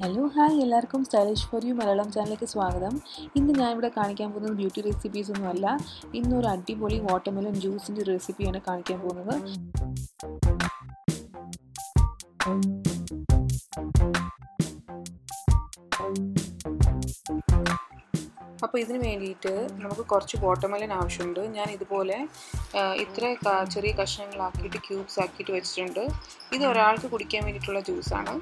Hello hi എല്ലാവർക്കും stylish for you Malayalam ചാനലിലേക്ക് സ്വാഗതം. ഇന്ന് ഞാൻ ഇവിടെ കാണിക്കാൻ പോകുന്നത് ബ്യൂട്ടി റെസിപ്പീസ് ഒന്നുമല്ല. ഇന്നൊരു അടിപൊളി വാട്ടർമെലൺ ജ്യൂസിൻ്റെ റെസിപ്പിയാണ് കാണിക്കാൻ പോകുന്നത്. അപ്പോൾ ഇതിന് വേണ്ടിയിട്ട് നമുക്ക് കുറച്ച് വാട്ടർമെലൺ ആവശ്യമുണ്ട്. ഞാൻ ഇതുപോലെ ഇത്ര ചെറിയ കഷ്ണങ്ങളാക്കിയിട്ട് ക്യൂബ്സ് ആക്കിയിട്ട് വെച്ചിട്ടുണ്ട്. ഇത് ഒരാൾക്ക് കുടിക്കാൻ വേണ്ടിയിട്ടുള്ള ജ്യൂസാണ്.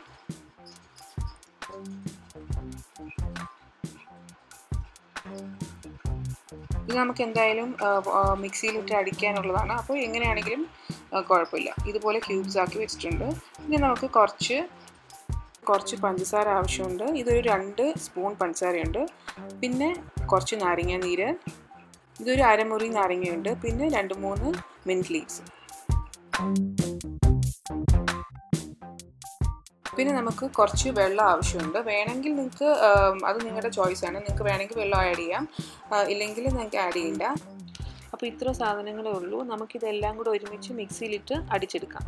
ഇത് നമുക്ക് എന്തായാലും മിക്സിയിലിട്ട് അടിക്കാനുള്ളതാണ്. അപ്പോൾ എങ്ങനെയാണെങ്കിലും കുഴപ്പമില്ല. ഇതുപോലെ ക്യൂബ്സ് ആക്കി വെച്ചിട്ടുണ്ട്. ഇനി നമുക്ക് കുറച്ച് പഞ്ചസാര ആവശ്യമുണ്ട്. ഇതൊരു 2 സ്പൂൺ പഞ്ചസാരയുണ്ട്. പിന്നെ കുറച്ച് നാരങ്ങ നീര്, ഇതൊരു അരമുറി നാരങ്ങയുണ്ട്. പിന്നെ 2-3 മിൻറ്റ് ലീവ്സ്. പിന്നെ നമുക്ക് കുറച്ച് വെള്ളം ആവശ്യമുണ്ട്. വേണമെങ്കിൽ നിങ്ങൾക്ക് അത് നിങ്ങളുടെ ചോയ്സാണ്. നിങ്ങൾക്ക് വേണമെങ്കിൽ വെള്ളം ആഡ് ചെയ്യാം, ഇല്ലെങ്കിൽ നിങ്ങൾക്ക് ആഡ് ചെയ്യില്ല. അപ്പോൾ ഇത്ര സാധനങ്ങളേ ഉള്ളൂ. നമുക്കിതെല്ലാം കൂടെ ഒരുമിച്ച് മിക്സിയിലിട്ട് അടിച്ചെടുക്കാം.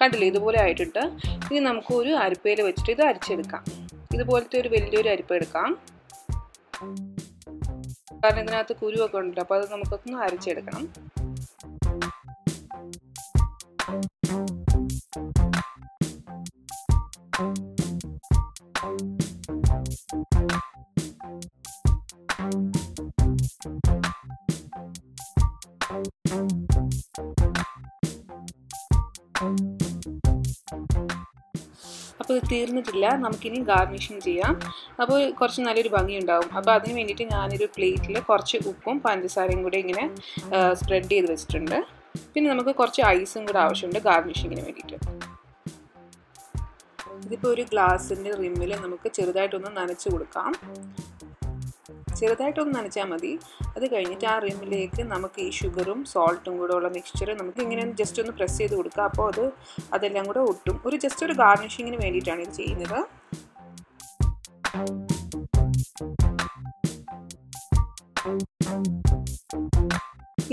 കണ്ടില്ലേ, ഇതുപോലെ ആയിട്ടിട്ട് ഇനി നമുക്ക് ഒരു അരിപ്പയിൽ വെച്ചിട്ട് ഇത് അരിച്ചെടുക്കാം. ഇതുപോലത്തെ ഒരു വലിയൊരു അരിപ്പ എടുക്കാം. കാരണം ഇതിനകത്ത് കുരുവൊക്കെ ഉണ്ട്. അപ്പോൾ അത് നമുക്കൊന്ന് അരിച്ചെടുക്കണം. അപ്പോൾ ഇത് തീർന്നിട്ടില്ല. നമുക്കിനി ഗാർണിഷിങ് ചെയ്യാം. അപ്പോൾ കുറച്ച് നല്ലൊരു ഭംഗിയുണ്ടാവും. അപ്പോൾ അതിന് വേണ്ടിയിട്ട് ഞാനൊരു പ്ലേറ്റിൽ കുറച്ച് ഉപ്പും പഞ്ചസാരയും കൂടി ഇങ്ങനെ സ്പ്രെഡ് ചെയ്ത് വെച്ചിട്ടുണ്ട്. പിന്നെ നമുക്ക് കുറച്ച് ഐസും കൂടെ ആവശ്യമുണ്ട് ഗാർണിഷിങ്ങിന് വേണ്ടിയിട്ട്. ഇതിപ്പോൾ ഒരു ഗ്ലാസിൻ്റെ റിമ്മിൽ നമുക്ക് ചെറുതായിട്ടൊന്ന് നനച്ച് കൊടുക്കാം. ചെറുതായിട്ടൊന്ന് നനച്ചാൽ മതി. അത് കഴിഞ്ഞിട്ട് ആ റിമ്മിലേക്ക് നമുക്ക് ഈ ഷുഗറും സോൾട്ടും കൂടെ ഉള്ള മിക്സ്ചർ നമുക്ക് ഇങ്ങനെ ജസ്റ്റ് ഒന്ന് പ്രസ് ചെയ്ത് കൊടുക്കുക. അപ്പോൾ അതെല്ലാം കൂടെ ഒട്ടും. ജസ്റ്റ് ഒരു ഗാർണിഷിങ്ങിന് വേണ്ടിയിട്ടാണ് ഇത് ചെയ്യുന്നത്.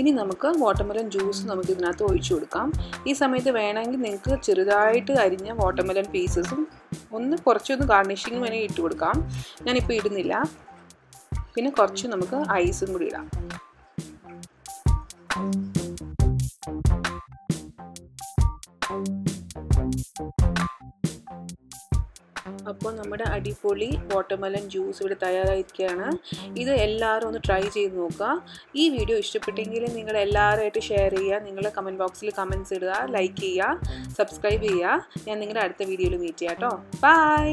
ഇനി നമുക്ക് വാട്ടർമെലൺ ജ്യൂസ് നമുക്ക് ഇതിനകത്ത് ഒഴിച്ചു കൊടുക്കാം. ഈ സമയത്ത് വേണമെങ്കിൽ നിങ്ങൾക്ക് ചെറുതായിട്ട് അരിഞ്ഞ വാട്ടർമെലൺ പീസസും കുറച്ചൊന്ന് ഗാർണിഷിങ് വേണേൽ ഇട്ട് കൊടുക്കാം. ഞാനിപ്പോൾ ഇടുന്നില്ല. പിന്നെ കുറച്ച് നമുക്ക് ഐസും കൂടി ഇടാം. അപ്പോൾ നമ്മുടെ അടിപൊളി വാട്ടർമെലൺ ജ്യൂസ് ഇവിടെ തയ്യാറായിരിക്കുകയാണ്. ഇത് എല്ലാവരും ഒന്ന് ട്രൈ ചെയ്ത് നോക്കുക. ഈ വീഡിയോ ഇഷ്ടപ്പെട്ടെങ്കിൽ നിങ്ങൾ എല്ലാവരുമായിട്ട് ഷെയർ ചെയ്യുക. നിങ്ങളുടെ കമൻറ്റ് ബോക്സിൽ കമൻറ്റ്സ് ഇടുക, ലൈക്ക് ചെയ്യുക, സബ്സ്ക്രൈബ് ചെയ്യുക. ഞാൻ നിങ്ങളുടെ അടുത്ത വീഡിയോയിൽ മീറ്റ് ചെയ്യാം കേട്ടോ. ബൈ.